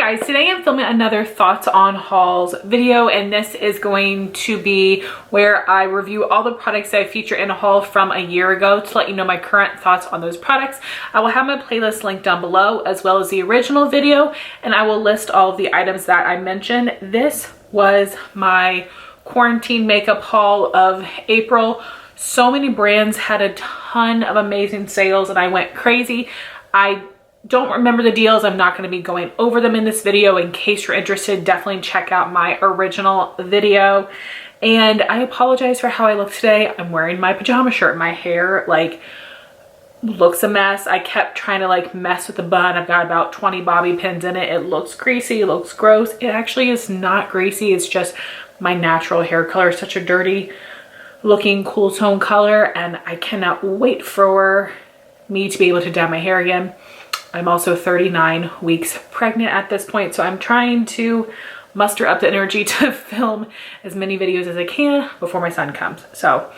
guys, today I'm filming another thoughts on hauls video, and this is going to be where I review all the products that I feature in a haul from a year ago to let you know my current thoughts on those products. I will have my playlist linked down below as well as the original video, and I will list all of the items that I mentioned. This was my quarantine makeup haul of April. So many brands had a ton of amazing sales and I went crazy. I don't remember the deals. I'm not going to be going over them in this video. In case you're interested, definitely check out my original video. And I apologize for how I look today. I'm wearing my pajama shirt. My hair like looks a mess. I kept trying to like mess with the bun. I've got about 20 bobby pins in it. It looks greasy. It looks gross. It actually is not greasy. It's just my natural hair color. Such a dirty looking cool tone color, and I cannot wait for me to be able to dye my hair again. I'm also 39 weeks pregnant at this point, so I'm trying to muster up the energy to film as many videos as I can before my son comes. So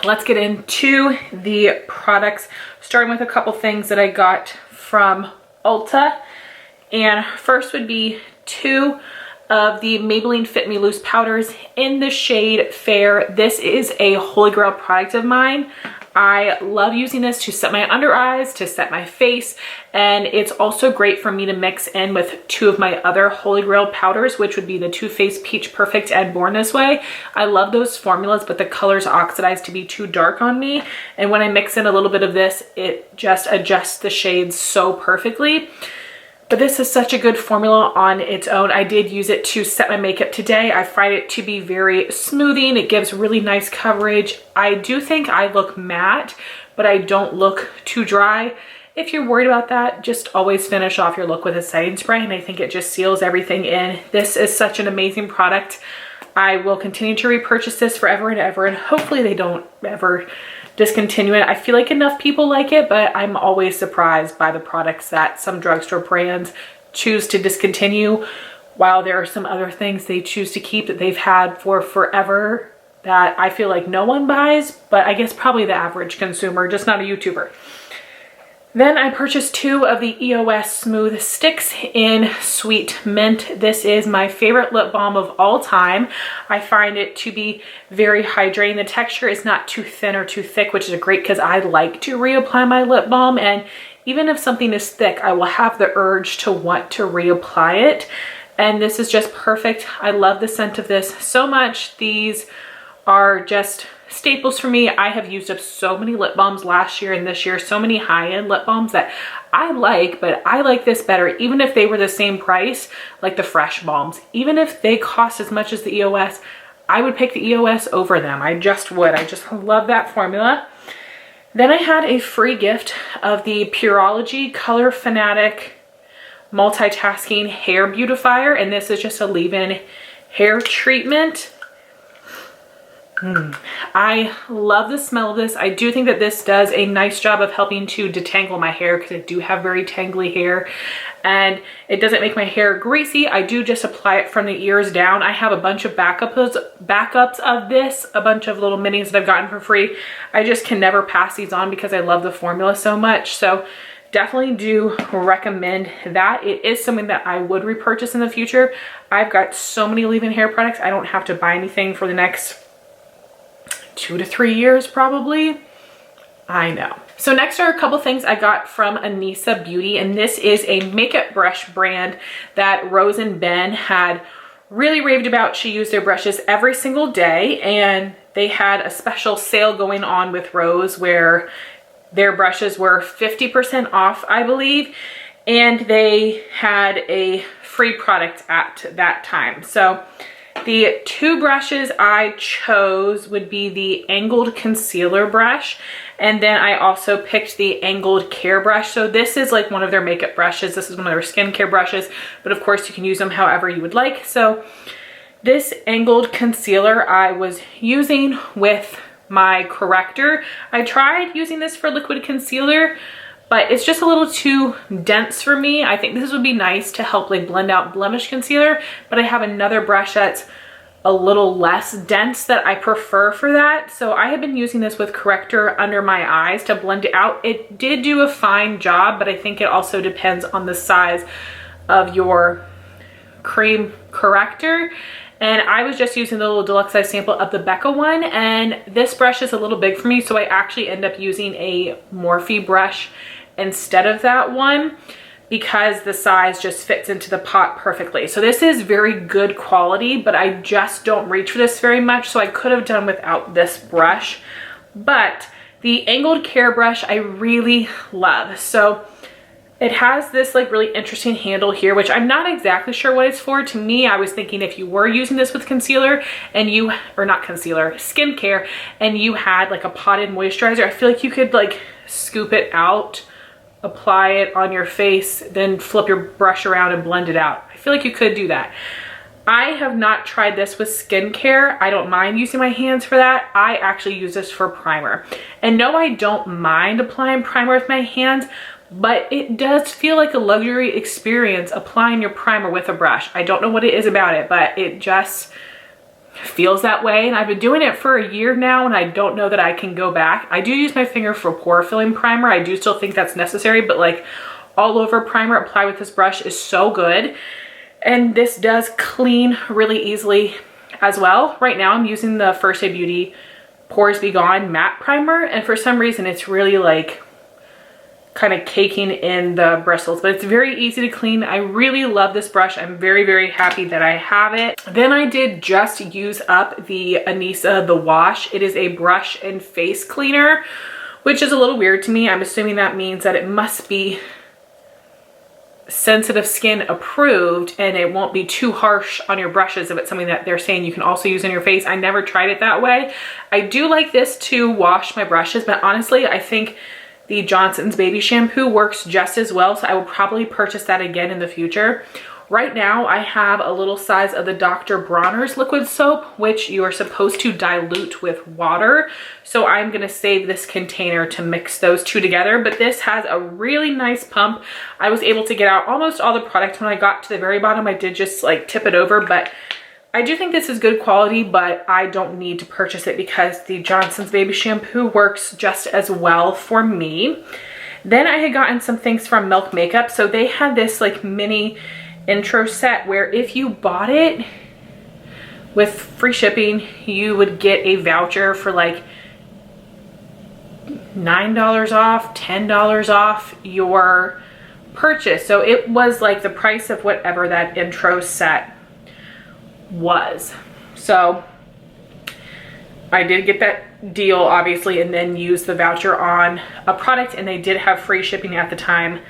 let's get into the products, starting with a couple things that I got from Ulta. And first would be two of the Maybelline Fit Me Loose powders in the shade Fair. This is a holy grail product of mine. I love using this to set my under eyes, to set my face, and it's also great for me to mix in with two of my other holy grail powders, which would be the Too Faced Peach Perfect and Born This Way. I love those formulas, but the colors oxidize to be too dark on me, and when I mix in a little bit of this, it just adjusts the shades so perfectly. But this is such a good formula on its own. I did use it to set my makeup today. I find it to be very smoothing. It gives really nice coverage. I do think I look matte, but I don't look too dry. If you're worried about that, just always finish off your look with a setting spray, and I think it just seals everything in. This is such an amazing product. I will continue to repurchase this forever and ever, and hopefully they don't ever discontinue it. I feel like enough people like it, but I'm always surprised by the products that some drugstore brands choose to discontinue, while there are some other things they choose to keep that they've had for forever that I feel like no one buys, but I guess probably the average consumer, just not a YouTuber. Then I purchased two of the EOS Smooth Sticks in Sweet Mint. This is my favorite lip balm of all time. I find it to be very hydrating. The texture is not too thin or too thick, which is great because I like to reapply my lip balm. And even if something is thick, I will have the urge to want to reapply it. And this is just perfect. I love the scent of this so much. These are just staples for me. I have used up so many lip balms last year and this year, so many high-end lip balms that I like, but I like this better. Even if they were the same price, like the Fresh balms, even if they cost as much as the EOS, I would pick the EOS over them. I just would. I just love that formula. Then I had a free gift of the Pureology Color Fanatic Multitasking Hair Beautifier, and this is just a leave-in hair treatment. I love the smell of this. I do think that this does a nice job of helping to detangle my hair because I do have very tangly hair, and it doesn't make my hair greasy. I do just apply it from the ears down. I have a bunch of backups of this, a bunch of little minis that I've gotten for free. I just can never pass these on because I love the formula so much. So definitely do recommend that. It is something that I would repurchase in the future. I've got so many leave-in hair products. I don't have to buy anything for the next 2 to 3 years probably. I know. So next are a couple things I got from Anisa Beauty, and this is a makeup brush brand that Rose and Ben had really raved about. She used their brushes every single day, and they had a special sale going on with Rose where their brushes were 50% off, I believe, and they had a free product at that time. So the two brushes I chose would be the angled concealer brush, and then I also picked the angled care brush. So this is like one of their makeup brushes. This is one of their skincare brushes, but of course you can use them however you would like. So this angled concealer I was using with my corrector. I tried using this for liquid concealer, but it's just a little too dense for me. I think this would be nice to help like blend out blemish concealer, but I have another brush that's a little less dense that I prefer for that. So I have been using this with corrector under my eyes to blend it out. It did do a fine job, but I think it also depends on the size of your cream corrector. And I was just using the little deluxe size sample of the Becca one, and this brush is a little big for me, so I actually end up using a Morphe brush instead of that one because the size just fits into the pot perfectly. So this is very good quality, but I just don't reach for this very much, so I could have done without this brush. But the angled care brush I really love. So it has this like really interesting handle here, which I'm not exactly sure what it's for. To me, I was thinking if you were using this with concealer and you, or not concealer, skincare, and you had like a potted moisturizer, I feel like you could like scoop it out, apply it on your face, then flip your brush around and blend it out. I feel like you could do that. I have not tried this with skincare. I don't mind using my hands for that. I actually use this for primer. And no, I don't mind applying primer with my hands, but it does feel like a luxury experience applying your primer with a brush. I don't know what it is about it, but it just feels that way. And I've been doing it for a year now, and I don't know that I can go back. I do use my finger for pore filling primer. I do still think that's necessary, but like all over primer applied with this brush is so good. And this does clean really easily as well. Right now I'm using the First Aid Beauty Pores Be Gone matte primer, and for some reason it's really like kind of caking in the bristles, but it's very easy to clean. I really love this brush. I'm very, very happy that I have it. Then I did just use up the Anisa The Wash. It is a brush and face cleaner, which is a little weird to me. I'm assuming that means that it must be sensitive skin approved and it won't be too harsh on your brushes if it's something that they're saying you can also use on your face. I never tried it that way. I do like this to wash my brushes, but honestly, I think the Johnson's baby shampoo works just as well, so I will probably purchase that again in the future. Right now, I have a little size of the Dr. Bronner's liquid soap, which you are supposed to dilute with water. So I'm gonna save this container to mix those two together, but this has a really nice pump. I was able to get out almost all the product. When I got to the very bottom, I did just like tip it over, but I do think this is good quality, but I don't need to purchase it because the Johnson's baby shampoo works just as well for me. Then I had gotten some things from Milk Makeup. So they had this like mini intro set where if you bought it with free shipping, you would get a voucher for like $9 off, $10 off your purchase. So it was like the price of whatever that intro set was. So I did get that deal obviously, and then use the voucher on a product, and they did have free shipping at the time,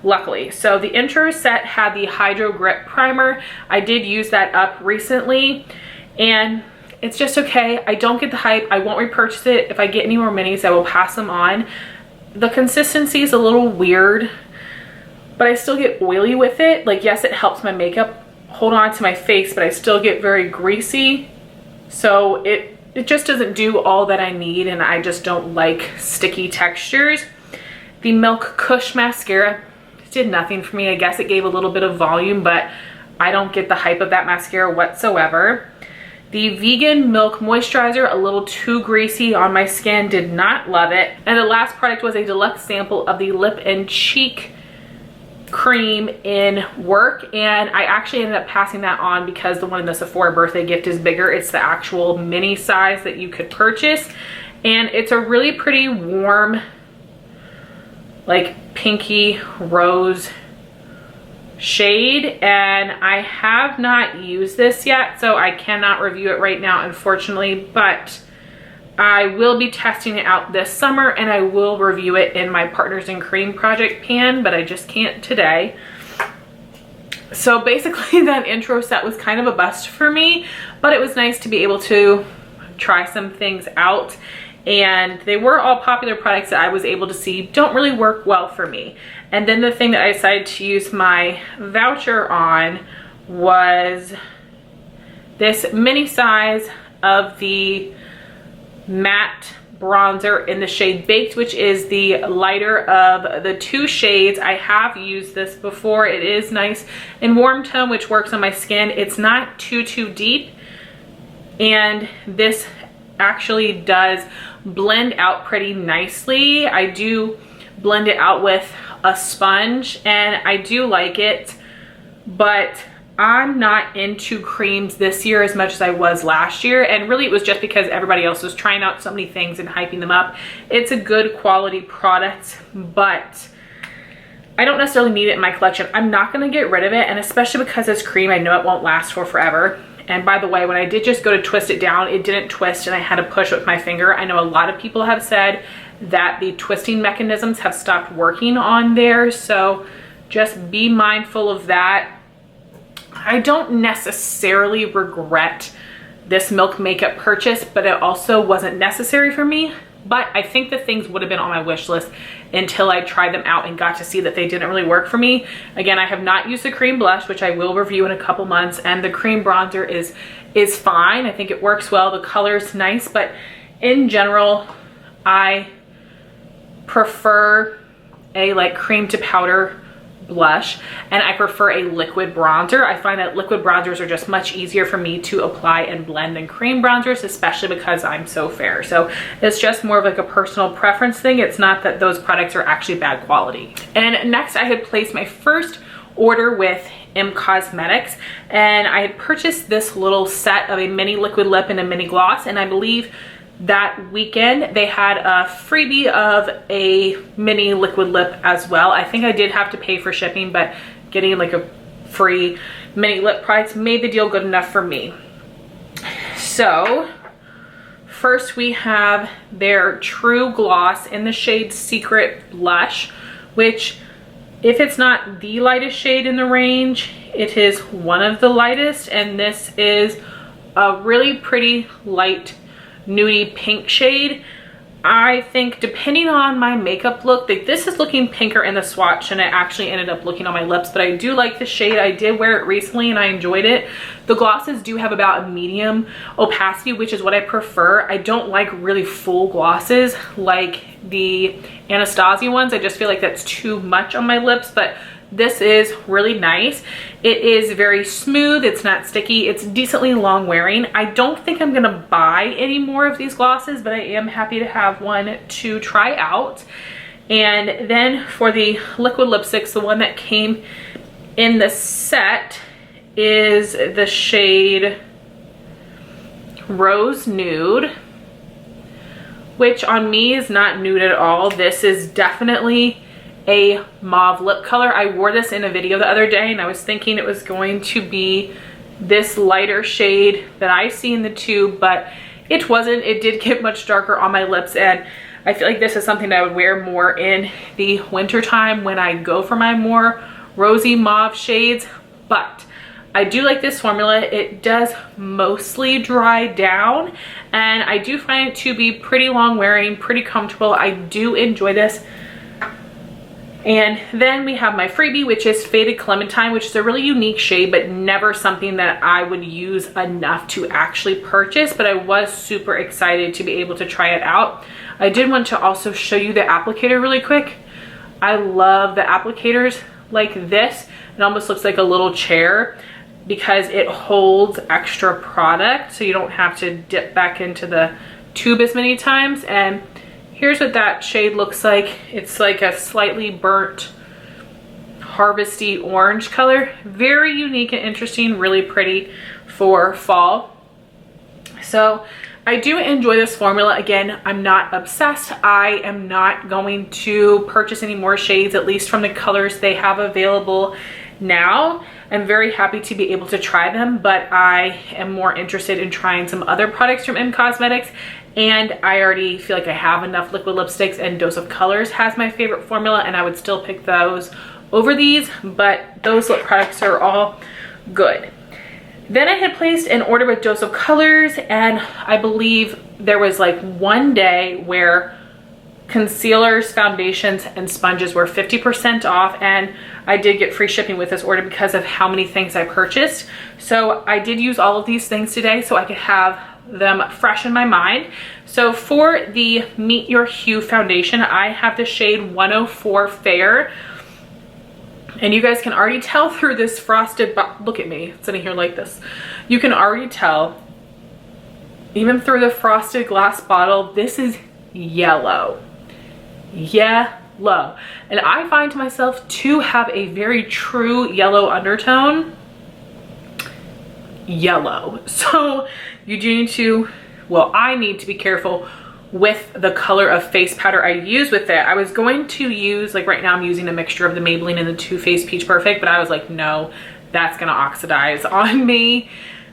luckily. So the intro set had the Hydro Grip primer. I did use that up recently and it's just okay. I don't get the hype. I won't repurchase it. If I get any more minis, I will pass them on. The consistency is a little weird, but I still get oily with it. Like, yes, it helps my makeup hold on to my face, but I still get very greasy. So it just doesn't do all that I need, and I just don't like sticky textures. The Milk Kush mascara did nothing for me. I guess it gave a little bit of volume, but I don't get the hype of that mascara whatsoever. The Vegan Milk Moisturizer, a little too greasy on my skin, did not love it. And the last product was a deluxe sample of the Lip and Cheek cream in Werk, and I actually ended up passing that on because the one in the Sephora birthday gift is bigger. It's the actual mini size that you could purchase, and it's a really pretty warm, like pinky rose shade, and I have not used this yet, so I cannot review it right now, unfortunately, but I will be testing it out this summer, and I will review it in my Partners in Cream project pan, but I just can't today. So basically that intro set was kind of a bust for me, but it was nice to be able to try some things out, and they were all popular products that I was able to see don't really work well for me. And then the thing that I decided to use my voucher on was this mini size of the matte bronzer in the shade Baked, which is the lighter of the two shades. I have used this before. It is nice and warm tone, which works on my skin. It's not too deep, and this actually does blend out pretty nicely. I do blend it out with a sponge, and I do like it but I'm not into creams this year as much as I was last year, and really it was just because everybody else was trying out so many things and hyping them up. It's a good quality product, but I don't necessarily need it in my collection. I'm not going to get rid of it, and especially because it's cream, I know it won't last for forever. And by the way, when I did just go to twist it down, it didn't twist and I had to push with my finger. I know a lot of people have said that the twisting mechanisms have stopped working on there, so just be mindful of that. I don't necessarily regret this Milk makeup purchase, but it also wasn't necessary for me. But I think the things would have been on my wish list until I tried them out and got to see that they didn't really work for me. Again, I have not used the cream blush, which I will review in a couple months, and the cream bronzer is fine. I think it works well. The color's nice, but in general, I prefer a like cream to powder blush, and I prefer a liquid bronzer. I find that liquid bronzers are just much easier for me to apply and blend than cream bronzers, especially because I'm so fair. So it's just more of like a personal preference thing. It's not that those products are actually bad quality. And next, I had placed my first order with Cosmetics, and I had purchased this little set of a mini liquid lip and a mini gloss, and I believe that weekend they had a freebie of a mini liquid lip as well. I think I did have to pay for shipping, but getting like a free mini lip price made the deal good enough for me. So first we have their True Gloss in the shade Secret Blush, which if it's not the lightest shade in the range, it is one of the lightest, and this is a really pretty light nudie pink shade. I think depending on my makeup look, like this is looking pinker in the swatch and it actually ended up looking on my lips, but I do like the shade. I did wear it recently and I enjoyed it. The glosses do have about a medium opacity, which is what I prefer. I don't like really full glosses like the Anastasia ones. I just feel like that's too much on my lips, but this is really nice. It is very smooth. It's not sticky. It's decently long wearing. I don't think I'm gonna buy any more of these glosses, but I am happy to have one to try out. And then for the liquid lipsticks, the one that came in the set is the shade Rose Nude, which on me is not nude at all. This is definitely a mauve lip color. I wore this in a video the other day and I was thinking it was going to be this lighter shade that I see in the tube, but it wasn't. It did get much darker on my lips, and I feel like this is something that I would wear more in the winter time when I go for my more rosy mauve shades. But I do like this formula. It does mostly dry down, and I do find it to be pretty long wearing, pretty comfortable. I do enjoy this. And then we have my freebie, which is Faded Clementine, which is a really unique shade, but never something that I would use enough to actually purchase, but I was super excited to be able to try it out. I did want to also show you the applicator really quick. I love the applicators like this. It almost looks like a little chair because it holds extra product, so you don't have to dip back into the tube as many times. And here's what that shade looks like. It's like a slightly burnt, harvesty orange color. Very unique and interesting, really pretty for fall. So I do enjoy this formula. Again, I'm not obsessed. I am not going to purchase any more shades, at least from the colors they have available now. I'm very happy to be able to try them, but I am more interested in trying some other products from Cosmetics. And I already feel like I have enough liquid lipsticks, and Dose of Colors has my favorite formula, and I would still pick those over these, but those lip products are all good. Then I had placed an order with Dose of Colors, and I believe there was like one day where concealers, foundations, and sponges were 50% off, and I did get free shipping with this order because of how many things I purchased. So I did use all of these things today so I could have them fresh in my mind. So for the Meet Your Hue foundation, I have the shade 104 Fair, and you guys can already tell through this frosted, look at me sitting here like this, you can already tell even through the frosted glass bottle, this is yellow. low. And I find myself to have a very true yellow undertone. Yellow. So you do need to, well, I need to be careful with the color of face powder I use with it. I was going to use, like right now I'm using a mixture of the Maybelline and the Too Faced Peach Perfect, but I was like, no, that's gonna oxidize on me.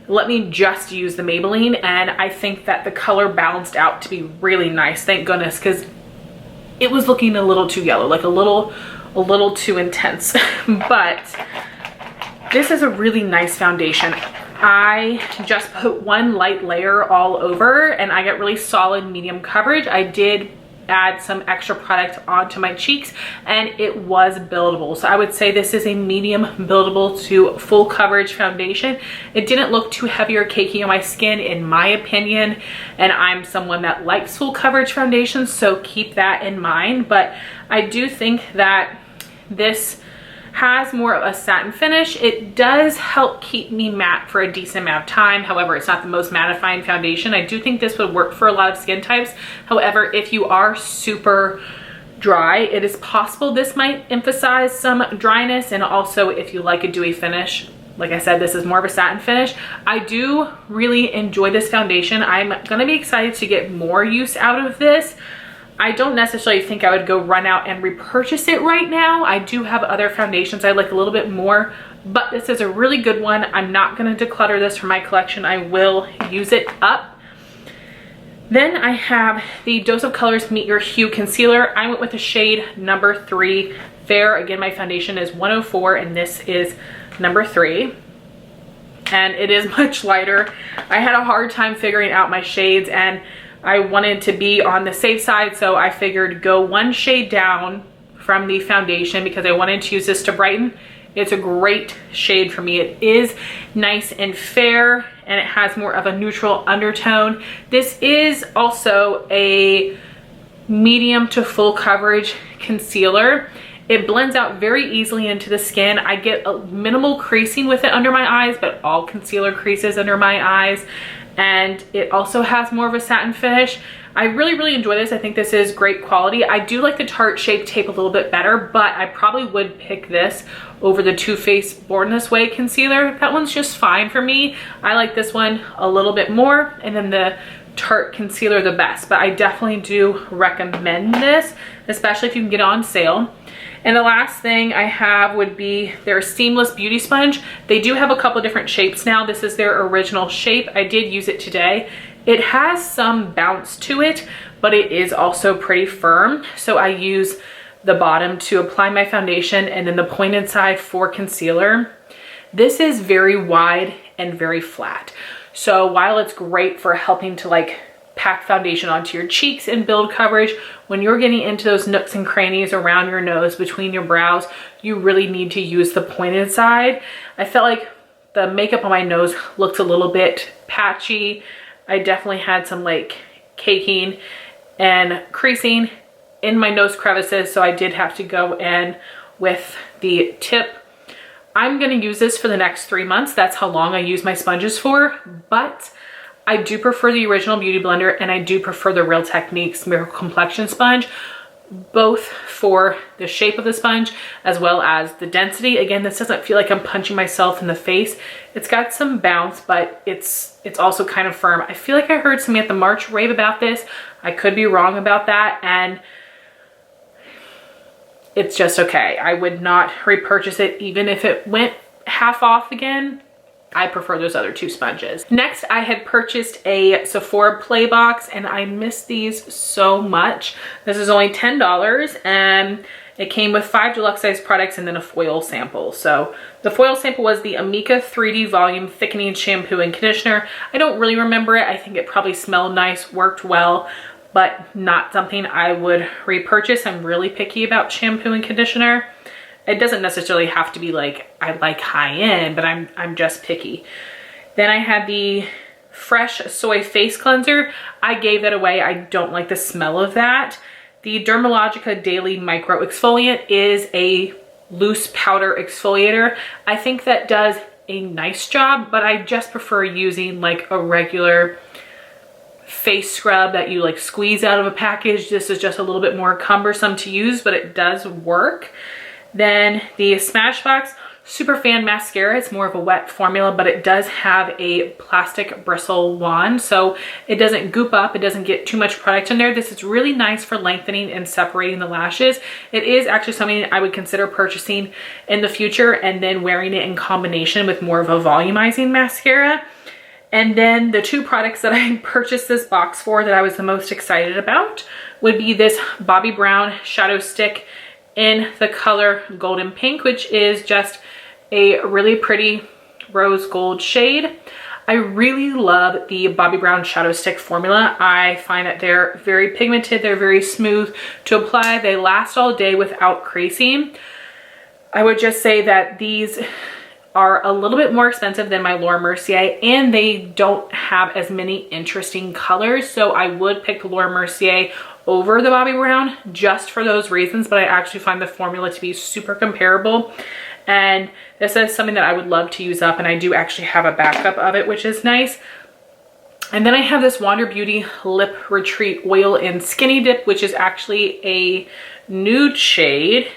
Let me just use the Maybelline, and I think that the color balanced out to be really nice, thank goodness, because it was looking a little too yellow, like a little too intense. But this is a really nice foundation. I just put one light layer all over and I get really solid medium coverage. I did add some extra product onto my cheeks and it was buildable. So I would say this is a medium buildable to full coverage foundation. It didn't look too heavy or cakey on my skin in my opinion, and I'm someone that likes full coverage foundations, so keep that in mind. But I do think that this has more of a satin finish. It does help keep me matte for a decent amount of time. However, it's not the most mattifying foundation. I do think this would work for a lot of skin types. However, if you are super dry, it is possible this might emphasize some dryness. And also if you like a dewy finish, like I said, this is more of a satin finish. I do really enjoy this foundation. I'm gonna be excited to get more use out of this. I don't necessarily think I would go run out and repurchase it right now. I do have other foundations I like a little bit more, but this is a really good one. I'm not going to declutter this from my collection. I will use it up. Then I have the Dose of Colors Meet Your Hue Concealer. I went with the shade number 3 Fair. Again, my foundation is 104 and this is number 3. And it is much lighter. I had a hard time figuring out my shades and I wanted to be on the safe side, so I figured go one shade down from the foundation because I wanted to use this to brighten. It's a great shade for me. It is nice and fair and it has more of a neutral undertone. This is also a medium to full coverage concealer. It blends out very easily into the skin. I get a minimal creasing with it under my eyes, but all concealer creases under my eyes. And it also has more of a satin finish. I really enjoy this. I think this is great quality. I do like the Tarte Shape Tape a little bit better, but I probably would pick this over the Too Faced Born This Way concealer. That one's just fine for me. I like this one a little bit more, and then the Tarte concealer the best, but I definitely do recommend this, especially if you can get it on sale. And the last thing I have would be their Seamless Beauty Sponge. They do have a couple different shapes now. This is their original shape. I did use it today. It has some bounce to it, but it is also pretty firm. So I use the bottom to apply my foundation and then the pointed side for concealer. This is very wide and very flat. So while it's great for helping to like pack foundation onto your cheeks and build coverage, when you're getting into those nooks and crannies around your nose, between your brows, you really need to use the pointed side. I felt like the makeup on my nose looked a little bit patchy. I definitely had some like caking and creasing in my nose crevices, so I did have to go in with the tip. I'm gonna use this for the next 3 months. That's how long I use my sponges for, but I do prefer the original Beauty Blender and I do prefer the Real Techniques Miracle Complexion Sponge, both for the shape of the sponge as well as the density. Again, this doesn't feel like I'm punching myself in the face. It's got some bounce, but it's also kind of firm. I feel like I heard somebody at the March rave about this. I could be wrong about that, and it's just okay. I would not repurchase it even if it went half off again. I prefer those other two sponges. Next, I had purchased a Sephora Play Box and I miss these so much. This is only $10 and it came with 5 deluxe size products and then a foil sample. So the foil sample was the Amika 3D Volume Thickening Shampoo and Conditioner. I don't really remember it. I think it probably smelled nice, worked well, but not something I would repurchase. I'm really picky about shampoo and conditioner. It doesn't necessarily have to be like, I like high end, but I'm just picky. Then I had the Fresh Soy Face Cleanser. I gave that away. I don't like the smell of that. The Dermalogica Daily Microexfoliant is a loose powder exfoliator. I think that does a nice job, but I just prefer using like a regular face scrub that you like squeeze out of a package. This is just a little bit more cumbersome to use, but it does work. Then the Smashbox Super Fan Mascara. It's more of a wet formula, but it does have a plastic bristle wand, so it doesn't goop up. It doesn't get too much product in there. This is really nice for lengthening and separating the lashes. It is actually something I would consider purchasing in the future and then wearing it in combination with more of a volumizing mascara. And then the two products that I purchased this box for that I was the most excited about would be this Bobbi Brown Shadow Stick in the color Golden Pink, which is just a really pretty rose gold shade. I really love the Bobbi Brown Shadow Stick formula. I find that they're very pigmented, they're very smooth to apply, they last all day without creasing. I would just say that these are a little bit more expensive than my Laura Mercier, and they don't have as many interesting colors, so I would pick the Laura Mercier over the Bobbi Brown just for those reasons, but I actually find the formula to be super comparable. And this is something that I would love to use up, and I do actually have a backup of it, which is nice. And then I have this Wander Beauty Lip Retreat Oil in Skinny Dip, which is actually a nude shade,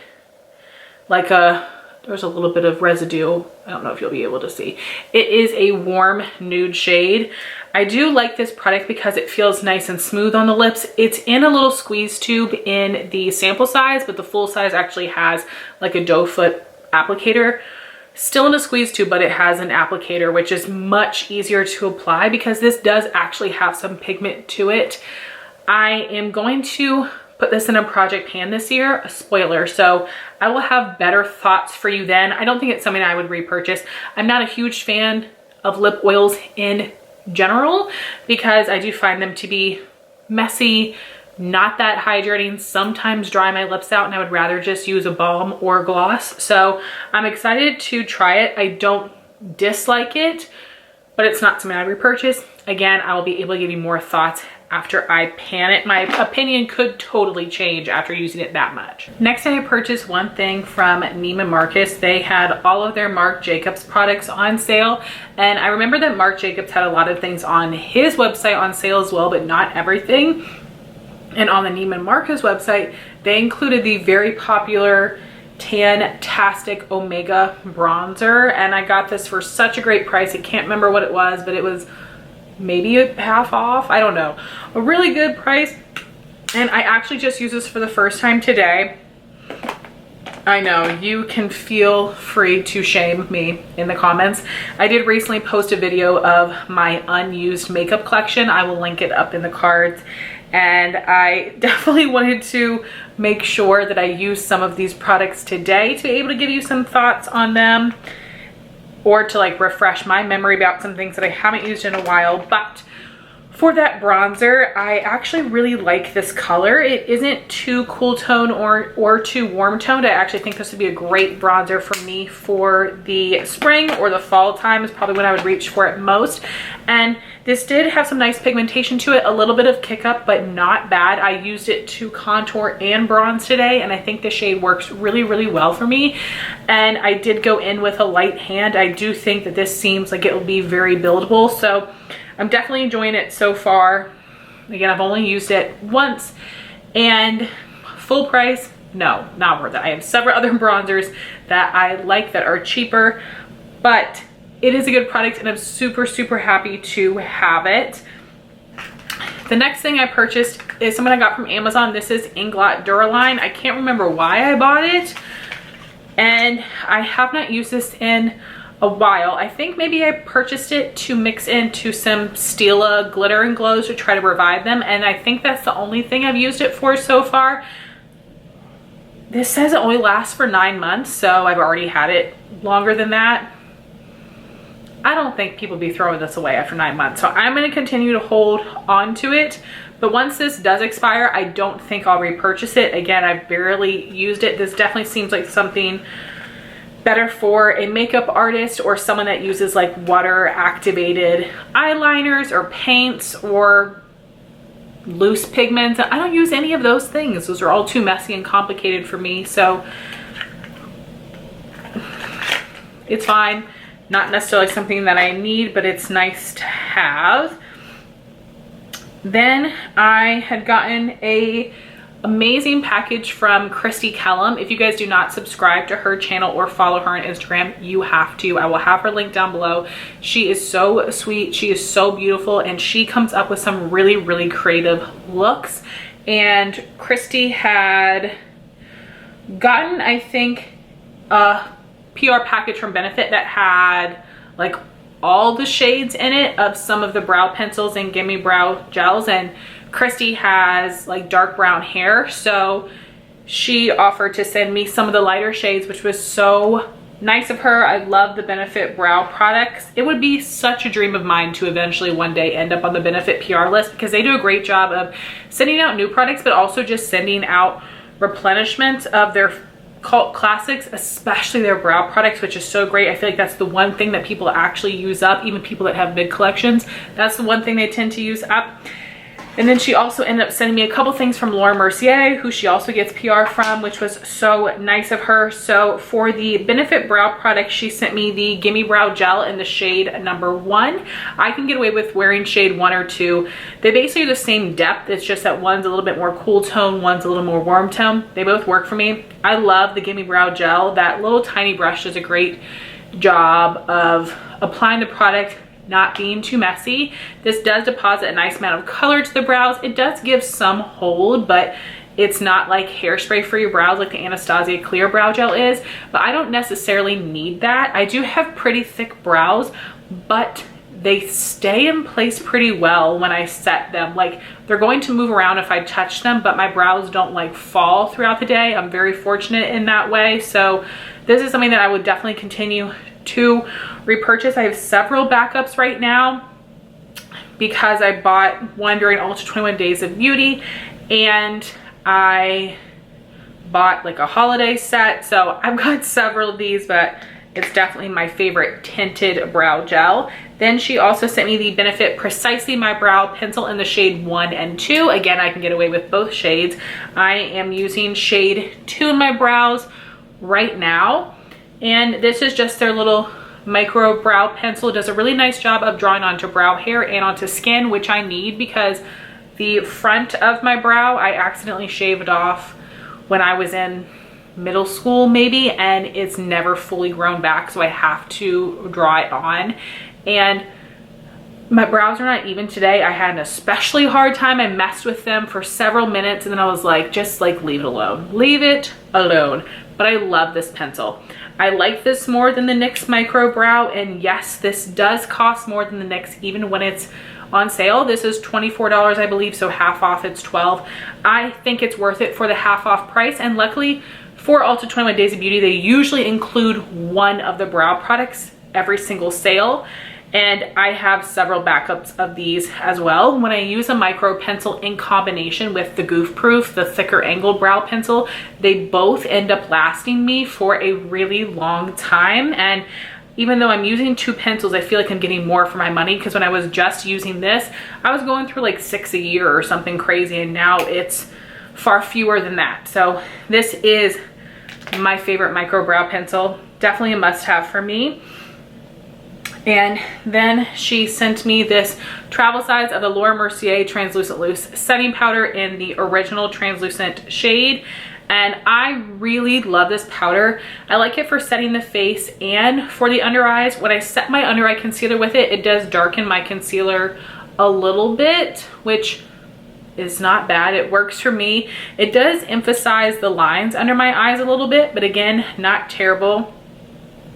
like there's a little bit of residue. I don't know if you'll be able to see. It is a warm nude shade. I do like this product because it feels nice and smooth on the lips. It's in a little squeeze tube in the sample size, but the full size actually has like a doe foot applicator. Still in a squeeze tube, but it has an applicator, which is much easier to apply because this does actually have some pigment to it. I am going to put this in a project pan this year, a spoiler, so I will have better thoughts for you then. I don't think it's something I would repurchase. I'm not a huge fan of lip oils in general because I do find them to be messy, not that hydrating, sometimes dry my lips out, and I would rather just use a balm or gloss. So I'm excited to try it. I don't dislike it, but it's not something I repurchase. Again, I will be able to give you more thoughts after I pan it. My opinion could totally change after using it that much. Next, I purchased one thing from Neiman Marcus. They had all of their Marc Jacobs products on sale, and I remember that Marc Jacobs had a lot of things on his website on sale as well, but not everything. And on the Neiman Marcus website, they included the very popular Tan-tastic Omega bronzer, and I got this for such a great price. I can't remember what it was, but it was maybe half off, I don't know. A really good price, and I actually just used this for the first time today. I know, you can feel free to shame me in the comments. I did recently post a video of my unused makeup collection. I will link it up in the cards. And I definitely wanted to make sure that I use some of these products today to be able to give you some thoughts on them, or to like refresh my memory about some things that I haven't used in a while. But for that bronzer, I actually really like this color. It isn't too cool tone or too warm toned. I actually think this would be a great bronzer for me for the spring or the fall time is probably when I would reach for it most. And this did have some nice pigmentation to it, a little bit of kick up, but not bad. I used it to contour and bronze today, and I think the shade works really, really well for me. And I did go in with a light hand. I do think that this seems like it will be very buildable, so I'm definitely enjoying it so far. Again, I've only used it once, and full price, no, not worth it. I have several other bronzers that I like that are cheaper, but it is a good product, and I'm super, super happy to have it. The next thing I purchased is something I got from Amazon. This is Inglot Duraline. I can't remember why I bought it, and I have not used this in a while. I think maybe I purchased it to mix into some Stila glitter and glows to try to revive them, and I think that's the only thing I've used it for so far. This says it only lasts for 9 months, so I've already had it longer than that. I don't think people be throwing this away after 9 months, so I'm going to continue to hold on to it. But once this does expire, I don't think I'll repurchase it. Again, I've barely used it. This definitely seems like something better for a makeup artist or someone that uses like water activated eyeliners or paints or loose pigments. I don't use any of those things. Those are all too messy and complicated for me, so it's fine. Not necessarily something that I need, but it's nice to have. Then I had gotten a amazing package from Christy Kellum. If you guys do not subscribe to her channel or follow her on Instagram, you have to. I will have her link down below. She is so sweet, she is so beautiful, and she comes up with some really creative looks. And Christy had gotten, I think, a PR package from Benefit that had like all the shades in it of some of the brow pencils and Gimme Brow gels, and Christy has like dark brown hair, so she offered to send me some of the lighter shades, which was so nice of her. I love the Benefit brow products. It would be such a dream of mine to eventually one day end up on the Benefit PR list, because they do a great job of sending out new products, but also just sending out replenishment of their cult classics, especially their brow products, which is so great. I feel like that's the one thing that people actually use up, even people that have mid collections. That's the one thing they tend to use up. And then she also ended up sending me a couple things from Laura Mercier, who she also gets PR from, which was so nice of her. So for the Benefit brow product, she sent me the Gimme Brow Gel in the shade number 1. I can get away with wearing shade 1 or 2. They basically are the same depth. It's just that one's a little bit more cool tone, one's a little more warm tone. They both work for me. I love the Gimme Brow Gel. That little tiny brush does a great job of applying the product, not being too messy. This does deposit a nice amount of color to the brows. It does give some hold, but it's not like hairspray for your brows like the Anastasia Clear Brow Gel is. But I don't necessarily need that. I do have pretty thick brows, but they stay in place pretty well when I set them. Like, they're going to move around if I touch them, but my brows don't like fall throughout the day. I'm very fortunate in that way. So this is something that I would definitely continue to repurchase. I have several backups right now because I bought one during Ulta 21 Days of Beauty, and I bought like a holiday set. So I've got several of these, but it's definitely my favorite tinted brow gel. Then she also sent me the Benefit Precisely My Brow pencil in the shade 1 and 2. Again, I can get away with both shades. I am using shade 2 in my brows right now. And this is just their little micro brow pencil. It does a really nice job of drawing onto brow hair and onto skin, which I need because the front of my brow I accidentally shaved off when I was in middle school maybe, and it's never fully grown back, so I have to draw it on. And my brows are not even today. I had an especially hard time. I messed with them for several minutes, and then I was like, just like leave it alone. Leave it alone. But I love this pencil. I like this more than the NYX Micro Brow, and yes, this does cost more than the NYX even when it's on sale. This is $24, I believe, so half off, it's $12. I think it's worth it for the half off price, and luckily for Ulta 21 Days of Beauty, they usually include one of the brow products every single sale. And I have several backups of these as well. When I use a micro pencil in combination with the Goof Proof, the thicker angled brow pencil, they both end up lasting me for a really long time. And even though I'm using 2 pencils, I feel like I'm getting more for my money, because when I was just using this, I was going through like 6 a year or something crazy, and now it's far fewer than that. So this is my favorite micro brow pencil. Definitely a must-have for me. And then she sent me this travel size of the Laura Mercier Translucent Loose Setting Powder in the original translucent shade. And I really love this powder. I like it for setting the face and for the under eyes. When I set my under eye concealer with it, it does darken my concealer a little bit, which is not bad. It works for me. It does emphasize the lines under my eyes a little bit, but again, not terrible.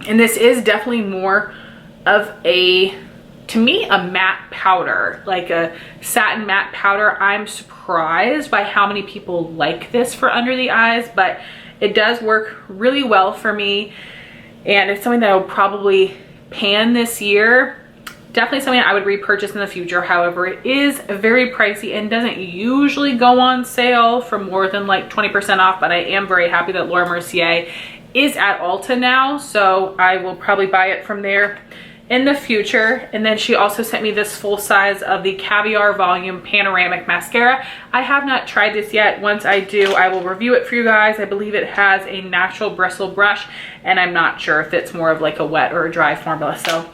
And this is definitely more of a, to me, a matte powder, like a satin matte powder. I'm surprised by how many people like this for under the eyes, but it does work really well for me, and it's something that I will probably pan this year. Definitely something I would repurchase in the future. However, it is very pricey and doesn't usually go on sale for more than like 20% off, but I am very happy that Laura Mercier is at Ulta now, so I will probably buy it from there in the future. And then she also sent me this full size of the Caviar Volume Panoramic Mascara. I have not tried this yet. Once I do, I will review it for you guys. I believe it has a natural bristle brush, and I'm not sure if it's more of like a wet or a dry formula. So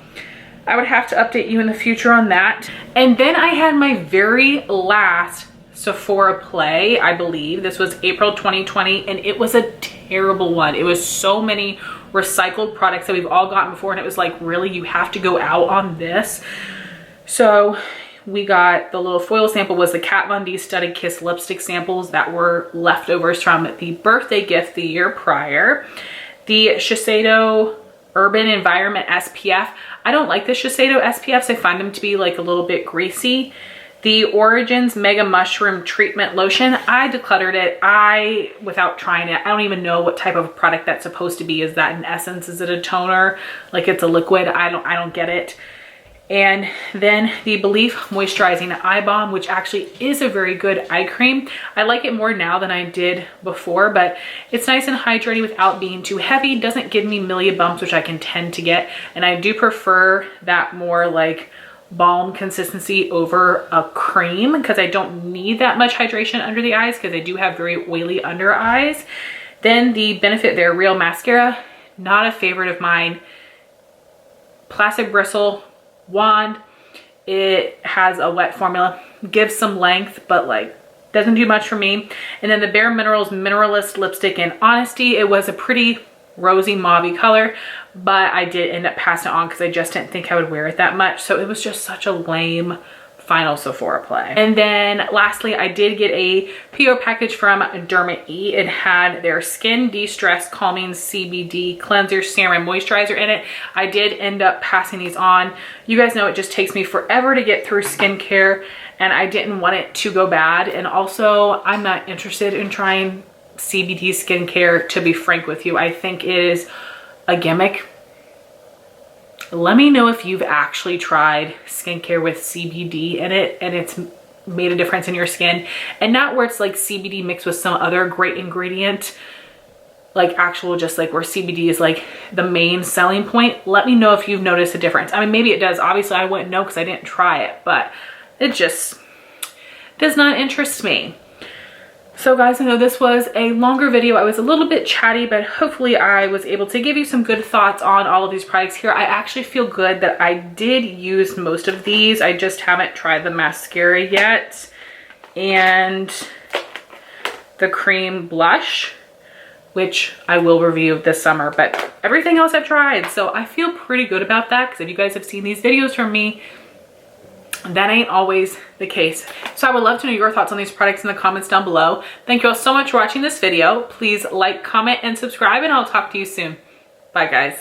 I would have to update you in the future on that. And then I had my very last Sephora play, I believe. This was April 2020, and it was a terrible one. It was so many recycled products that we've all gotten before, and it was like, really, you have to go out on this? So we got the little foil sample was the Kat Von D Studded Kiss lipstick samples that were leftovers from the birthday gift the year prior. The Shiseido Urban Environment SPF. I don't like the Shiseido SPFs. I find them to be like a little bit greasy. The Origins Mega Mushroom Treatment Lotion. I decluttered it. Without trying it, I don't even know what type of product that's supposed to be. Is that an essence? Is it a toner? Like it's a liquid? I don't get it. And then the Belief Moisturizing Eye Balm, which actually is a very good eye cream. I like it more now than I did before, but it's nice and hydrating without being too heavy. Doesn't give me milia bumps, which I can tend to get. And I do prefer that more like balm consistency over a cream, because I don't need that much hydration under the eyes because I do have very oily under eyes. Then the Benefit They're Real Mascara, not a favorite of mine. Plastic bristle wand. It has a wet formula, gives some length, but like doesn't do much for me. And then the Bare Minerals Mineralist Lipstick in Honesty. It was a pretty rosy mauvey color, but I did end up passing it on because I just didn't think I would wear it that much. So it was just such a lame final Sephora play. And then lastly, I did get a PO package from Derma E. It had their Skin De-Stress Calming CBD Cleanser Serum and Moisturizer in it. I did end up passing these on. You guys know it just takes me forever to get through skincare, and I didn't want it to go bad. And also, I'm not interested in trying CBD skincare, to be frank with you. I think it is a gimmick. Let me know if you've actually tried skincare with CBD in it and it's made a difference in your skin, and not where it's like CBD mixed with some other great ingredient, like actual just like where CBD is like the main selling point. Let me know if you've noticed a difference. I mean, maybe it does. Obviously I wouldn't know because I didn't try it, but it just does not interest me. So guys, I know this was a longer video. I was a little bit chatty, but hopefully I was able to give you some good thoughts on all of these products here. I actually feel good that I did use most of these. I just haven't tried the mascara yet. And the cream blush, which I will review this summer, but everything else I've tried. So I feel pretty good about that, because if you guys have seen these videos from me, that ain't always the case. So I would love to know your thoughts on these products in the comments down below. Thank you all so much for watching this video. Please like, comment, and subscribe, and I'll talk to you soon. Bye guys.